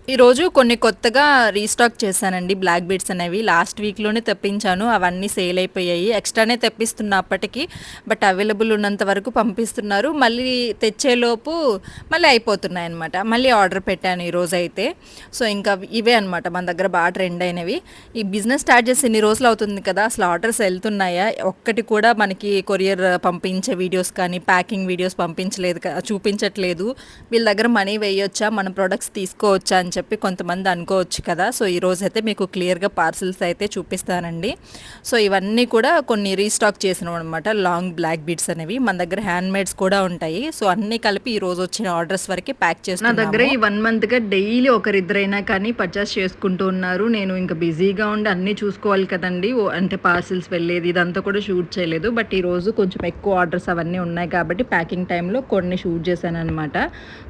ఈరోజు కొన్ని కొత్తగా రీస్టాక్ చేశానండి బ్లాక్ బీడ్స్ అనేవి. లాస్ట్ వీక్‌లోనే తెప్పించాను. అవన్నీ సేల్ అయిపోయాయి. ఎక్స్‌ట్రానే తెప్పిస్తున్నా అప్పటికి. బట్ అవైలబుల్ ఉన్నంత వరకు పంపిస్తున్నారు. మళ్ళీ తెచ్చేలోపు మళ్ళీ అయిపోతున్నాయన్నమాట. మళ్ళీ ఆర్డర్ పెట్టాను ఈరోజైతే. సో, ఇంకా ఇవే అనమాట మన దగ్గర బాగా ట్రెండ్ అయినవి. ఈ బిజినెస్ స్టార్ట్ చేసి ఇన్ని రోజులు అవుతుంది కదా! అసలు ఆర్డర్స్ ఎళ్తున్నాయా? ఒక్కటి కూడా మనకి కొరియర్ పంపించే వీడియోస్ కానీ, ప్యాకింగ్ వీడియోస్ పంపించలేదు చూపించట్లేదు. వీళ్ళ దగ్గర మనీ వేయొచ్చా? మన ప్రొడక్ట్స్ తీసుకోవచ్చా? అని చెప్పి కొంతమంది అనుకోవచ్చు కదా! సో, ఈరోజైతే మీకు క్లియర్‌గా పార్సెల్స్ అయితే చూపిస్తానండి. సో, ఇవన్నీ కూడా కొన్ని రీస్టాక్ చేసినవనమాట. లాంగ్ బ్లాక్ బీడ్స్ అనేవి. మన దగ్గర హ్యాండ్‌మేడ్స్ కూడా ఉంటాయి. సో, అన్నీ కలిపి ఈరోజు వచ్చిన ఆర్డర్స్ వరకే ప్యాక్ నా దగ్గర చేస్తున్నాము. ఈ 1 మంత్‌గా డైలీ ఒకరిద్దరైనా కానీ పర్చేస్ చేసుకుంటూ ఉన్నారు. నేను ఇంక బిజీగా ఉండి అన్నీ చూసుకోవాలి కదండీ! అంటే పార్సిల్స్ వెళ్ళేది ఇదంతా కూడా షూట్ చేయలేదు. బట్ ఈరోజు కొంచెం ఎక్కువ ఆర్డర్స్ అవన్నీ ఉన్నాయి కాబట్టి ప్యాకింగ్ టైంలో కొన్ని షూట్ చేశాననమాట.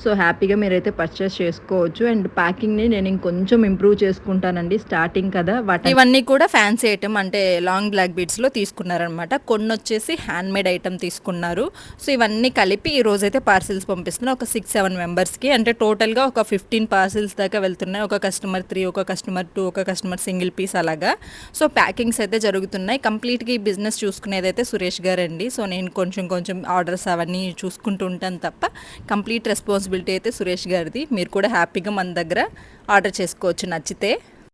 సో, హ్యాపీగా మీరైతే పర్చేస్ చేసుకోవచ్చు. అండ్ ప్యాకింగ్‌ని నేను ఇంకొంచెం ఇంప్రూవ్ చేసుకుంటానండి. స్టార్టింగ్ కదా! ఇవన్నీ కూడా ఫ్యాన్సీ ఐటెమ్ అంటే లాంగ్ బ్లాక్ బీడ్స్‌లో తీసుకున్నారనమాట. కొన్నొచ్చేసి హ్యాండ్‌మేడ్ ఐటెమ్ తీసుకున్నారు. సో, ఇవన్నీ కలిపి ఈరోజైతే పార్సిల్స్ పంపిస్తున్నా. ఒక 6, 7 మెంబర్స్‌కి. అంటే టోటల్‌గా ఒక 15 పార్సిల్స్ దాకా వెళ్తున్నాయి. ఒక కస్టమర్ 3, ఒక కస్టమర్ 2, ఒక కస్టమర్ సింగిల్ పీస్ అలాగా. సో, ప్యాకింగ్స్ అయితే జరుగుతున్నాయి. కంప్లీట్‌గా ఈ బిజినెస్ చూసుకునేదైతే సురేష్ గారండి. సో, నేను కొంచెం కొంచెం ఆర్డర్స్ అవన్నీ చూసుకుంటూ ఉంటాను తప్ప కంప్లీట్ రెస్పాన్సిబిలిటీ అయితే సురేష్ గారిది. మీరు కూడా హ్యాపీగా మన దగ్గర ఆర్డర్ చేసుకోవచ్చు నచ్చితే.